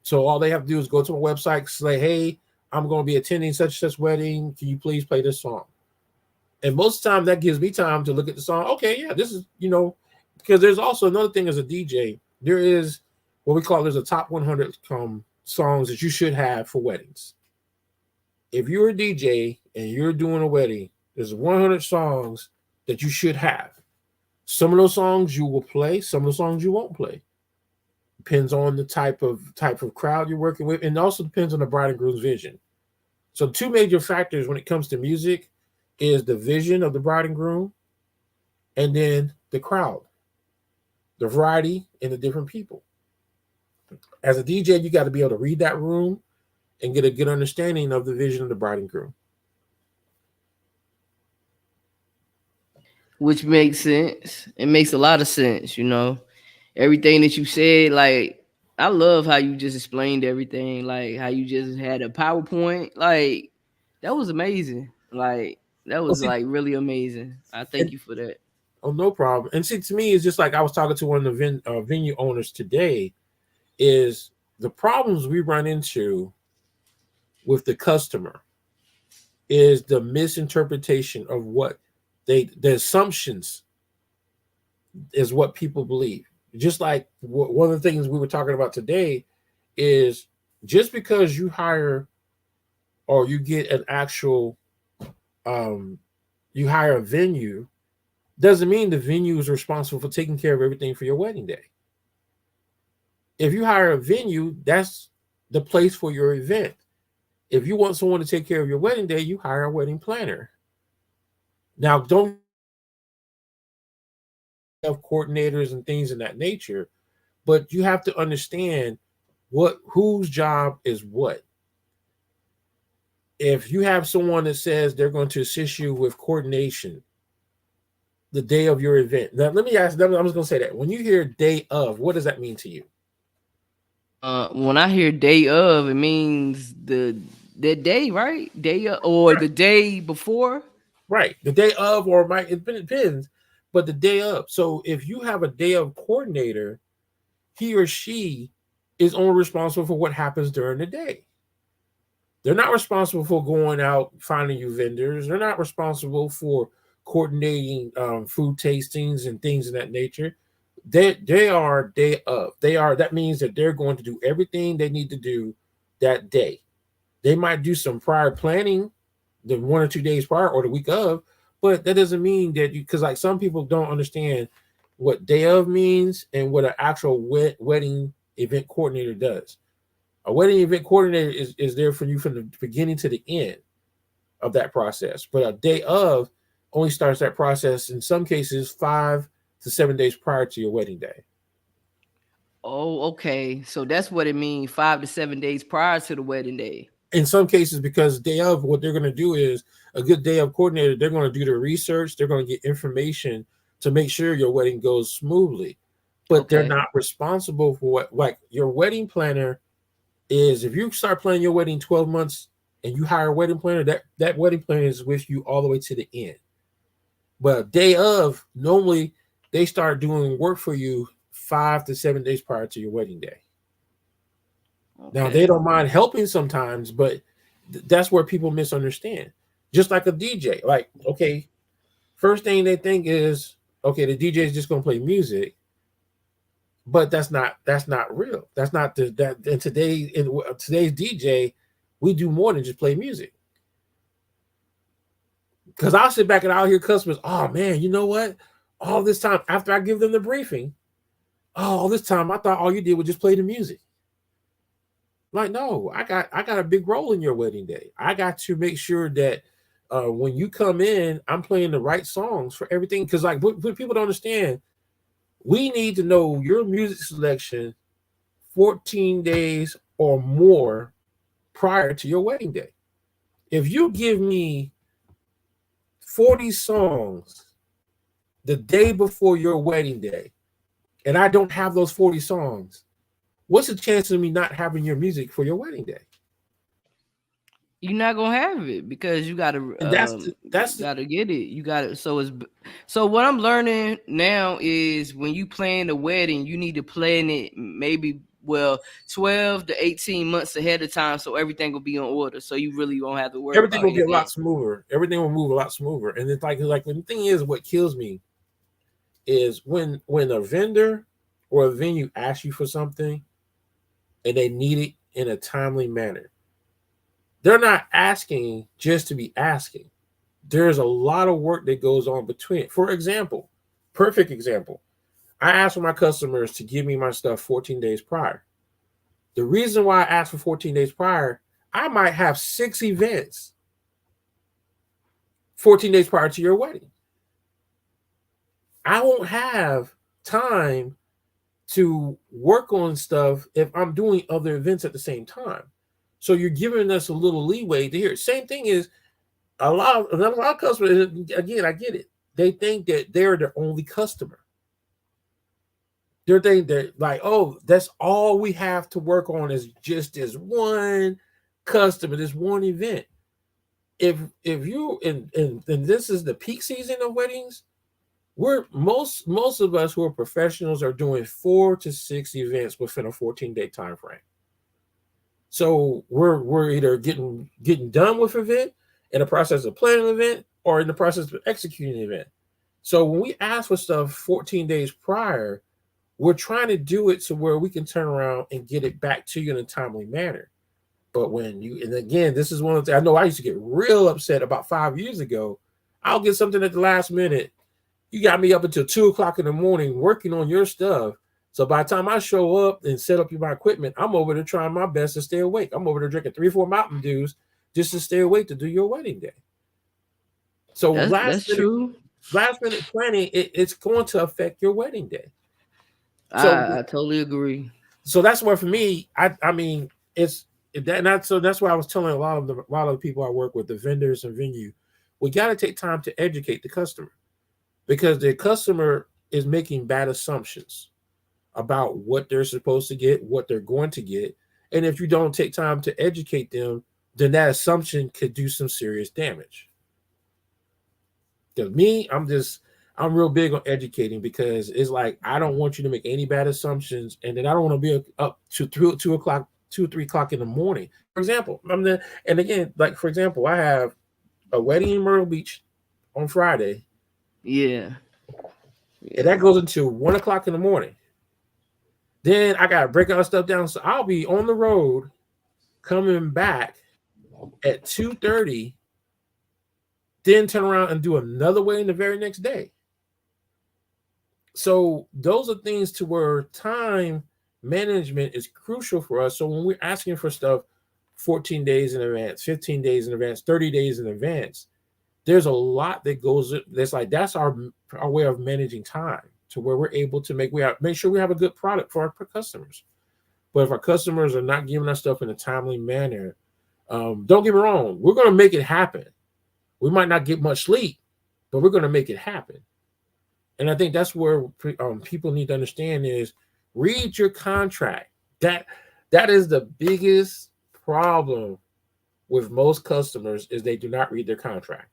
So all they have to do is go to my website, say, "Hey, I'm going to be attending such and such wedding. Can you please play this song?" And most of the time, that gives me time to look at the song. Okay, yeah, this is because there's also another thing as a DJ. There is what we call there's a top 100 songs that you should have for weddings. If you're a DJ and you're doing a wedding, there's 100 songs that you should have. Some of those songs you will play, some of the songs you won't play. Depends on the type of crowd you're working with, and also depends on the bride and groom's vision. So two major factors when it comes to music is the vision of the bride and groom, and then the crowd, the variety, and the different people. As a DJ, you got to be able to read that room and get a good understanding of the vision of the bride and groom. Which makes sense. It makes a lot of sense, you know. Everything that you said, like I love how you just explained everything, like how you just had a PowerPoint. Like that was amazing. Like that Oh, was see, like really amazing. I thank and you for that. oh, no problem. And see, to me, it's just like I was talking to one of the venue owners today. Is the problems we run into with the customer is the misinterpretation of what the assumptions is what people believe. Just like one of the things we were talking about today is just because you hire or you get an actual um, you hire a venue doesn't mean the venue is responsible for taking care of everything for your wedding day. If you hire a venue, that's the place for your event. If you want someone to take care of your wedding day, you hire a wedding planner. Now, don't have coordinators and things in that nature, but you have to understand what whose job is what. If you have someone that says they're going to assist you with coordination the day of your event. Now, let me ask them. I'm just going to say that when you hear day of, what does that mean to you? When I hear day of, it means the day, right? Day of, or the day before. Right. The day of, or might it depends, but the day of. So if you have a day of coordinator, he or she is only responsible for what happens during the day. They're not responsible for going out finding you vendors. They're not responsible for coordinating food tastings and things of that nature. They are day of. They are that means that they're going to do everything they need to do that day. They might do some prior planning the 1 or 2 days prior or the week of, but that doesn't mean that you because like some people don't understand what day of means and what an actual wedding event coordinator does. A wedding event coordinator is there for you from the beginning to the end of that process. But a day of only starts that process in some cases 5 to 7 days prior to your wedding day. Oh, okay. So that's what it means. 5 to 7 days prior to the wedding day. In some cases, because day of, what they're going to do is a good day of coordinator, they're going to do the research, they're going to get information to make sure your wedding goes smoothly. But they're Okay. not responsible for what, like your wedding planner is. If you start planning your wedding 12 months and you hire a wedding planner, that wedding planner is with you all the way to the end. But day of, normally they start doing work for you 5 to 7 days prior to your wedding day. Now they Okay. don't mind helping sometimes, but that's where people misunderstand. Just like a DJ, like okay, first thing they think is okay, the DJ is just going to play music, but that's not real. That's not that. And today's DJ, we do more than just play music. Because I'll sit back and I'll hear customers, oh man, you know what? All this time after I give them the briefing, oh, all this time I thought all you did was just play the music. Like, no, I got a big role in your wedding day. I got to make sure that when you come in, I'm playing the right songs for everything. Because like what people don't understand, we need to know your music selection 14 days or more prior to your wedding day. If you give me 40 songs the day before your wedding day, and I don't have those 40 songs, what's the chance of me not having your music for your wedding day? You're not gonna have it because And that's you the gotta get it. You gotta so what I'm learning now is when you plan the wedding, you need to plan it maybe 12 to 18 months ahead of time so everything will be in order. So you really won't have to worry everything about will be a anything. lot smoother. Everything will move a lot smoother. And it's like the thing is, what kills me is when a vendor or a venue asks you for something and they need it in a timely manner. They're not asking just to be asking. There's a lot of work that goes on between it. For example, perfect example, I ask for my customers to give me my stuff 14 days prior. The reason why I ask for 14 days prior, I might have 6 events 14 days prior to your wedding. I won't have time to work on stuff if I'm doing other events at the same time. So you're giving us a little leeway to hear. Same thing is a lot of customers. Again, I get it. They think that they're their only customer. They're thinking that like, oh, that's all we have to work on is just this one customer, this one event. If you and this is the peak season of weddings, we're most of us who are professionals are doing 4 to 6 events within a 14-day time frame. So we're either getting done with an event, in the process of planning an event, or in the process of executing an event. So when we ask for stuff 14 days prior, we're trying to do it so where we can turn around and get it back to you in a timely manner. But when you, and again, this is one of the, I know I used to get real upset about 5 years ago. I'll get something at the last minute. You got me up until 2 o'clock in the morning working on your stuff. So by the time I show up and set up my equipment, I'm over there trying my best to stay awake. I'm over there drinking 3, 4 Mountain Dews just to stay awake to do your wedding day. So That's true. last minute planning, it's going to affect your wedding day. So I totally agree. that's why for me, I mean it's that not so that's why I was telling a lot of the people I work with, the vendors and venue, we got to take time to educate the customer because the customer is making bad assumptions about what they're supposed to get, what they're going to get. And if you don't take time to educate them, then that assumption could do some serious damage. Because me, I'm real big on educating because it's like I don't want you to make any bad assumptions, and then I don't want to be up to 2 o'clock, 2 or 3 o'clock in the morning. For example, and again, like for example, I have a wedding in Myrtle Beach on Friday, Yeah. and Yeah. that goes until 1 o'clock in the morning. Then I gotta break all stuff down, so I'll be on the road coming back at 2:30, then turn around and do another wedding the very next day. So those are things to where time management is crucial for us. So when we're asking for stuff 14 days in advance, 15 days in advance, 30 days in advance, there's a lot that goes that's like that's our way of managing time to where we're able to make sure we have a good product for our customers. But if our customers are not giving us stuff in a timely manner, don't get me wrong, we're going to make it happen. We might not get much sleep, but we're going to make it happen. And I think that's where people need to understand is read your contract. That that is the biggest problem with most customers is they do not read their contract.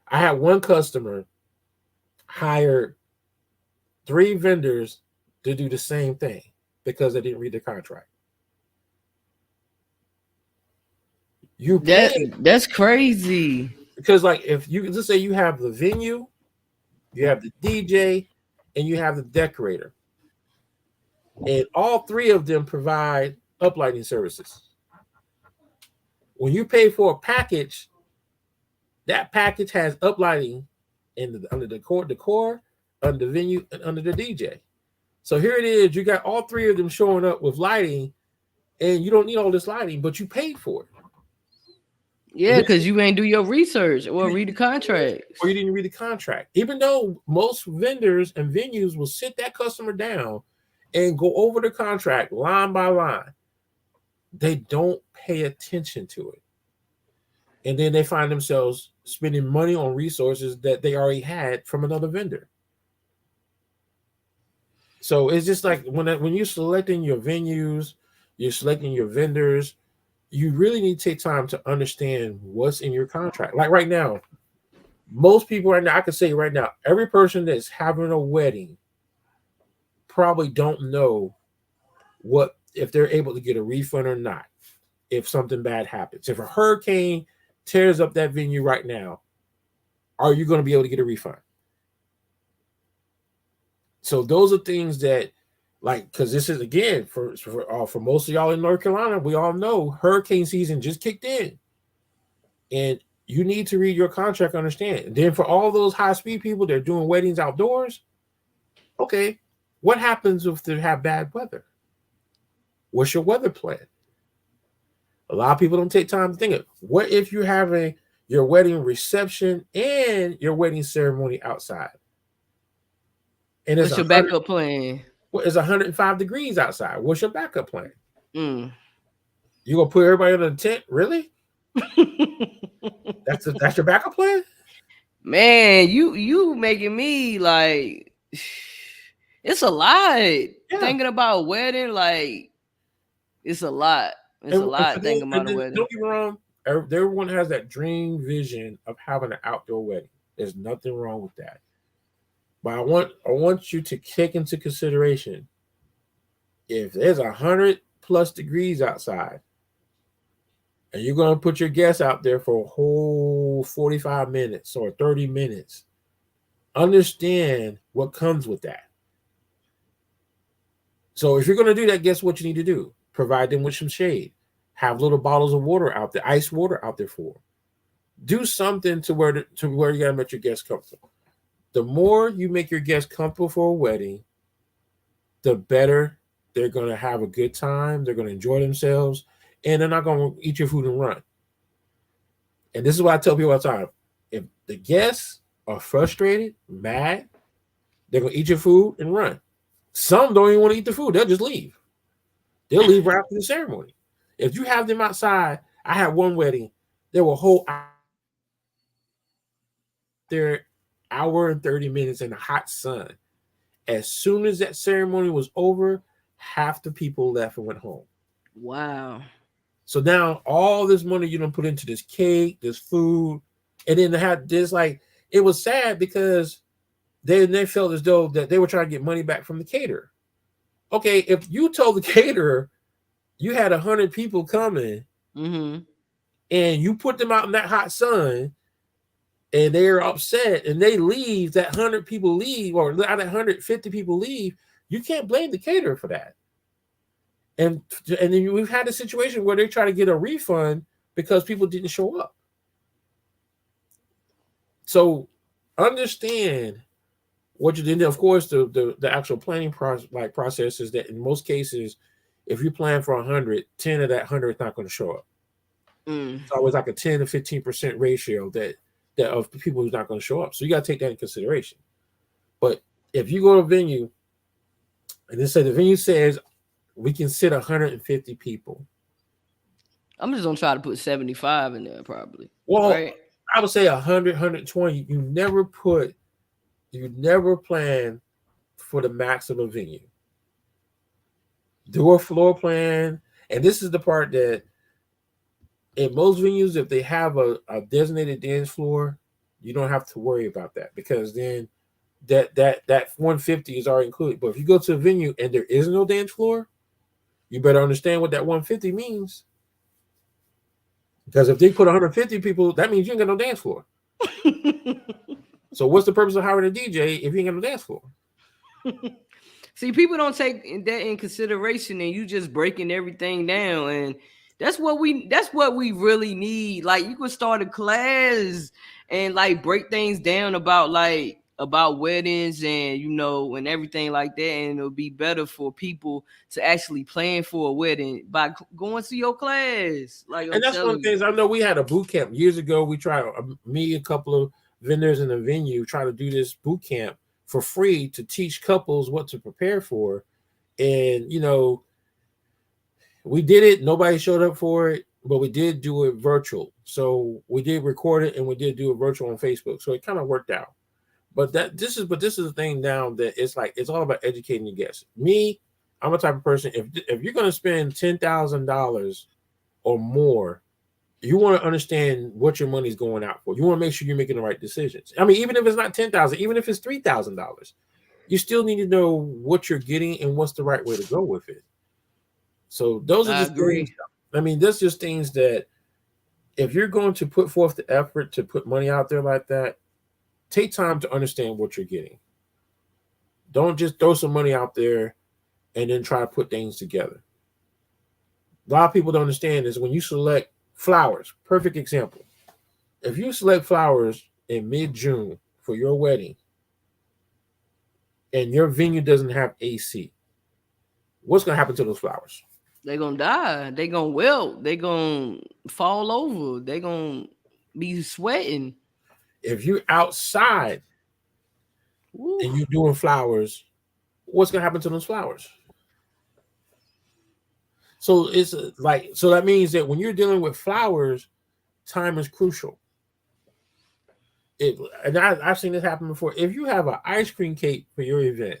I had one customer hire 3 vendors to do the same thing because they didn't read the contract. You pay That's crazy. because like if you just say you have the venue, you have the DJ, and you have the decorator, and all 3 of them provide uplighting services. When you pay for a package, that package has uplighting under the decor, under the venue, and under the DJ. So here it is, you got all 3 of them showing up with lighting, and you don't need all this lighting, but you paid for it. Yeah, This because you ain't do your research or read the or you contracts. didn't read the contract. Even though most vendors and venues will sit that customer down and go over the contract line by line. they don't pay attention to it. And then they find themselves spending money on resources that they already had from another vendor. So it's just like when you're selecting your venues, you're selecting your vendors, you really need to take time to understand what's in your contract. Like right now, most people right now, I can say right now, every person that's having a wedding probably don't know what if they're able to get a refund or not if something bad happens. If a hurricane tears up that venue right now, are you going to be able to get a refund? So those are things that, like, because this is again for most of y'all in North Carolina, we all know hurricane season just kicked in, and you need to read your contract, understand. And then for all those high speed people that are doing weddings outdoors, okay, what happens if they have bad weather? What's your weather plan? A lot of people don't take time to think of what if you're having your wedding reception and your wedding ceremony outside, and it's What's your 100, backup plan? well, it's 105 degrees outside. What's your backup plan? Mm. You gonna put everybody in a tent? Really? That's your backup plan? Man, you making me like it's a lot. Yeah. Thinking about wedding, like it's a lot. It's a And for lot those, thinking and about a then wedding. don't get me wrong, everyone has that dream vision of having an outdoor wedding. There's nothing wrong with that. But I want you to take into consideration if there's 100+ degrees outside and you're going to put your guests out there for a whole 45 minutes or 30 minutes, understand what comes with that. So if you're going to do that, guess what you need to do? Provide them with some shade. Have little bottles of water out there, ice water out there for them. Do something to where you gotta make your guests comfortable. The more you make your guests comfortable for a wedding, the better they're gonna have a good time. They're gonna enjoy themselves, and they're not gonna eat your food and run. And this is what I tell people all the time: if the guests are frustrated, mad, they're gonna eat your food and run. Some don't even want to eat the food; they'll just leave. They'll leave right after the ceremony. If you have them outside, I had one wedding. There were a whole there hour and 30 minutes in the hot sun. As soon as that ceremony was over, half the people left and went home. Wow. So now all this money you don't put into this cake, this food, and then they had this like it was sad because they felt as though that they were trying to get money back from the caterer. Okay, if you told the caterer you had 100 people coming Mm-hmm. and you put them out in that hot sun and they're upset and they leave, that 100 people leave, or out of 150 people leave, you can't blame the caterer for that. And then we've had a situation where they try to get a refund because people didn't show up. So understand what you did. Of course, the actual planning process is that in most cases, if you plan for 100, 10 of that 100 is not going to show up. Mm. It's always like a 10 to 15% ratio that of people who's not going to show up. So you got to take that in consideration. But if you go to a venue and they say the venue says we can sit 150 people, I'm just gonna try to put 75 in there, probably. well, Right? I would say 100, 120. You never plan for the max of a venue. Do a floor plan, and this is the part that in most venues, if they have a designated dance floor, you don't have to worry about that because then that 150 is already included. But if you go to a venue and there is no dance floor, you better understand what that 150 means. Because if they put 150 people, that means you ain't got no dance floor. So what's the purpose of hiring a DJ if you ain't got no dance floor? See, people don't take that in consideration, and you just breaking everything down, and that's what we really need. Like, you could start a class and like break things down about weddings and and everything like that, and it'll be better for people to actually plan for a wedding by going to your class. Like, And I'm that's one of telling the you. things I know. We had a boot camp years ago. We tried me, a couple of vendors in the venue, try to do this boot camp for free to teach couples what to prepare for. And We did it. Nobody showed up for it, but we did do it virtual. So we did record it and we did do it virtual on Facebook. So it kind of worked out. But this is the thing now that it's like it's all about educating the guests. Me, I'm a type of person. If you're gonna spend $10,000 or more, you want to understand what your money's going out for. You want to make sure you're making the right decisions. I mean, even if it's not 10,000, even if it's $3,000, you still need to know what you're getting and what's the right way to go with it. So those are I just things. agree. I mean, that's just things that if you're going to put forth the effort to put money out there like that, take time to understand what you're getting. Don't just throw some money out there and then try to put things together. A lot of people don't understand is when you select flowers, perfect example. If you select flowers in mid June for your wedding and your venue doesn't have AC, what's going to happen to those flowers? They gonna die. They gonna wilt. They gonna fall over. They gonna be sweating. If you're outside Woo. and you're doing flowers, what's going to happen to those flowers? So it's like, so that means that when you're dealing with flowers, time is crucial. I've seen this happen before. If you have an ice cream cake for your event,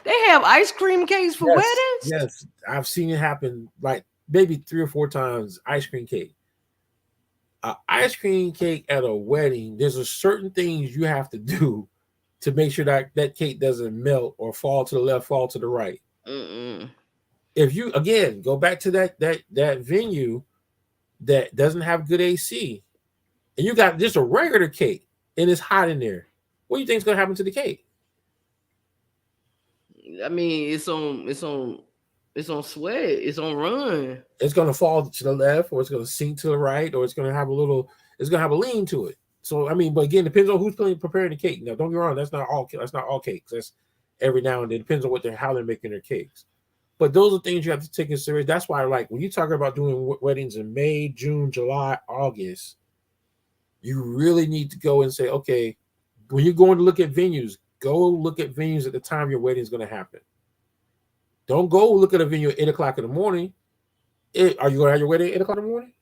They have ice cream cakes for yes, weddings. yes, I've seen it happen like maybe 3 or 4 times. Ice cream cake, ice cream cake at a wedding. There's a certain things you have to do to make sure that that cake doesn't melt or fall to the left, fall to the right. Mm-mm. If you again go back to that venue that doesn't have good AC, and you got just a regular cake and it's hot in there, what do you think is going to happen to the cake? I mean, it's on sweat. It's on run. It's going to fall to the left, or it's going to sink to the right, or it's going to have a little, it's going to have a lean to it. So I mean, but again, depends on who's preparing the cake. Now, don't get me wrong, that's not all cakes. That's every now and then. It depends on what they're how they're making their cakes. But those are things you have to take in serious. That's why, like when you talk about doing weddings in May, June, July, August, you really need to go and say, okay, when you're going to look at venues, go look at venues at the time your wedding is going to happen. Don't go look at a venue at 8 o'clock in the morning. Are you going to have your wedding at 8 o'clock in the morning?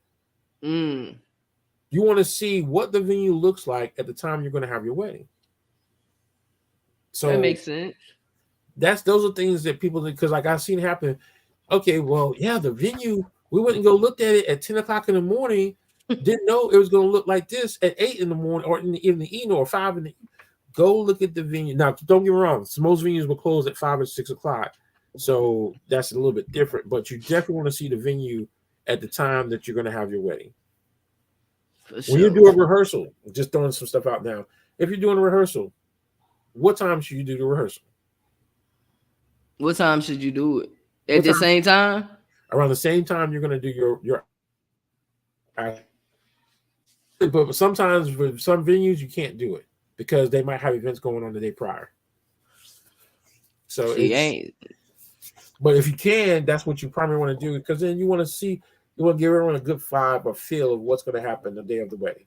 Mm. You want to see what the venue looks like at the time you're going to have your wedding. That So makes sense. those are things that people, because like I've seen happen. Okay, well, yeah, the venue, we went and go looked at it at 10 o'clock in the morning. Didn't know it was going to look like this at 8 in the morning or in the evening or 5 in the. Go look at the venue. Now, don't get me wrong. Most venues will close at 5 or 6 o'clock. So that's a little bit different. But you definitely want to see the venue at the time that you're going to have your wedding. For When you sure. do a rehearsal, just throwing some stuff out now. If you're doing a rehearsal, what time should you do the rehearsal? What time should you do it? At What the time? same time? Around the same time you're going to do your but sometimes with some venues you can't do it because they might have events going on the day prior. So See, it's ain't but if you can, that's what you probably want to do because then you want to see you want to give everyone a good vibe or feel of what's going to happen the day of the wedding.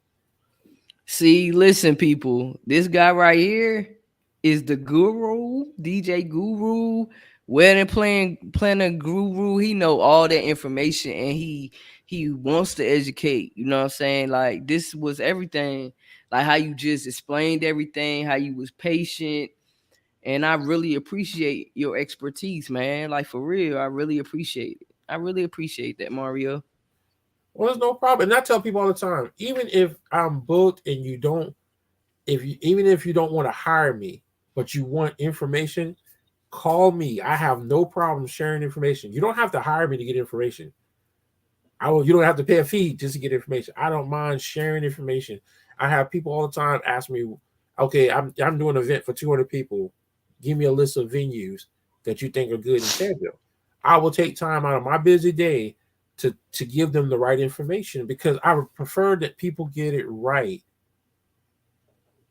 See, listen, people. This guy right here is the guru, DJ Guru, wedding planner guru. He know all that information, and he wants to educate. You know what I'm saying? Like this was everything. Like how you just explained everything, how you was patient, and I really appreciate your expertise, man. Like for real, I really appreciate it. I really appreciate that, Mario. Well, there's no problem. And I tell people all the time, even if I'm booked and you don't, if you even if you don't want to hire me, but you want information, call me. I have no problem sharing information. You don't have to hire me to get information. I will. You don't have to pay a fee just to get information. I don't mind sharing information. I have people all the time ask me, "Okay, I'm doing an event for 200 people. Give me a list of venues that you think are good in Fayetteville." I will take time out of my busy day to give them the right information because I would prefer that people get it right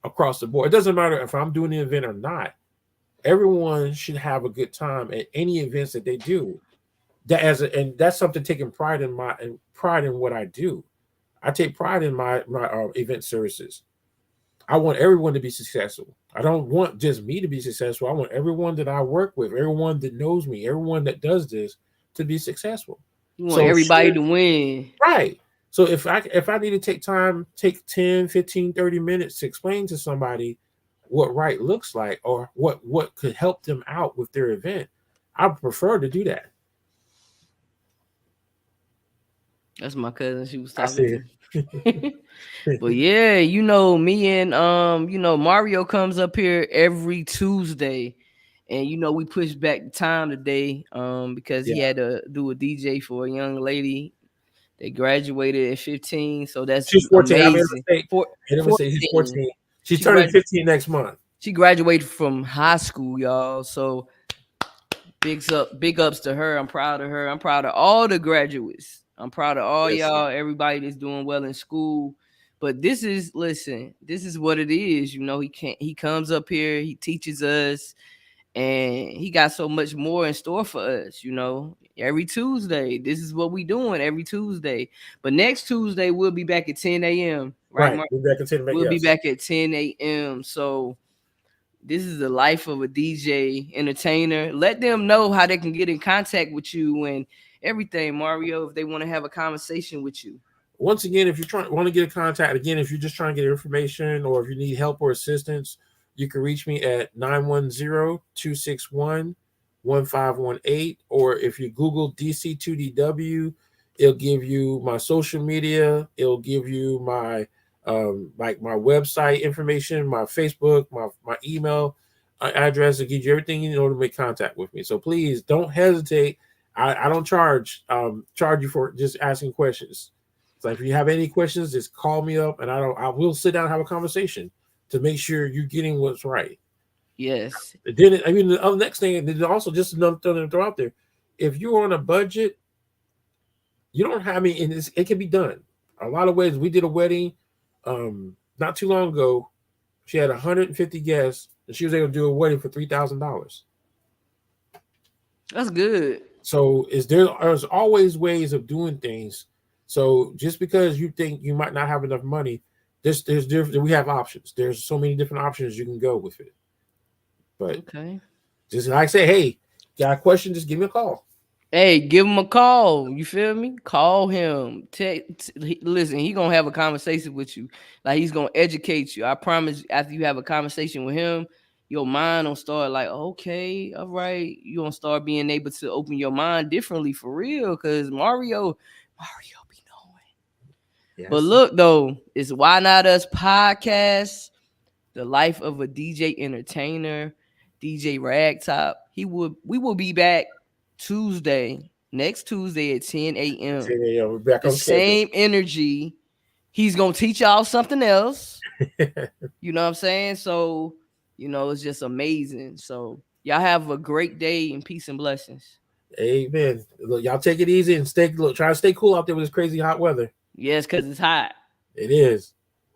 across the board. It doesn't matter if I'm doing the event or not. Everyone should have a good time at any events that they do. And that's something taking pride in my and pride in what I do. I take pride in my event services. I want everyone to be successful. I don't want just me to be successful. I want everyone that I work with, everyone that knows me, everyone that does this to be successful. You want So everybody share to win. right. So if I need to take time, take 10, 15, 30 minutes to explain to somebody what right looks like or what could help them out with their event, I prefer to do that. That's my cousin. She was I talking see to me. But yeah, me and Mario comes up here every Tuesday, and we pushed back the time today because yeah. he had to do a DJ for a young lady. They graduated at 15, so that's She's 14. I made a amazing. mistake. For I made a mistake. She's 14, 14. She's she turning grad 15 next month. she graduated from high school, y'all. So big ups to her. I'm proud of her. I'm proud of all the graduates. I'm proud of all Yes, sir. y'all, everybody that's doing well in school. But this is what it is. He comes up here, he teaches us, and he got so much more in store for us. Every Tuesday. This is what we doing every Tuesday. But next Tuesday we'll be back at 10 a.m. Right, Right. Mark? We're back into the We'll be yes. back at 10 a.m. So this is the life of a DJ entertainer. Let them know how they can get in contact with you and everything, Mario, if they want to have a conversation with you. Once again, if you want to get in contact, again, if you're just trying to get information or if you need help or assistance, you can reach me at 910-261-1518. Or if you Google DC2DW, it'll give you my social media. It'll give you my like my website information, my Facebook, my email address. It gives you everything you know to make contact with me. So please don't hesitate. I don't charge you for just asking questions. So if you have any questions, just call me up and I will sit down and have a conversation to make sure you're getting what's right. Yes. Then I mean the other next thing, and also just another thing to throw out there, if you're on a budget, you don't have any, and it can be done. A lot of ways. We did a wedding not too long ago. She had 150 guests, and she was able to do a wedding for $3,000. That's good. So there's always ways of doing things. So just because you think you might not have enough money, there's different. We have options. There's so many different options you can go with it. But Okay. just like I say, hey, got a question? Just give me a call. Hey, give him a call. You feel me? Call him. Listen, he gonna have a conversation with you. Like he's gonna educate you. I promise. After you have a conversation with him, your mind will start like, okay, all right. You gonna start being able to open your mind differently for real. Cause Mario be knowing. But Yes. look though, it's Why Not Us podcast, the life of a DJ entertainer, DJ Ragtop. We will be back next Tuesday at 10 a.m. Yeah, we're back The on schedule. same energy. He's gonna teach y'all something else. You know what I'm saying? So, it's just amazing. So y'all have a great day and peace and blessings. Amen. Look, y'all take it easy and try to stay cool out there with this crazy hot weather. Yes, because it's hot. It is.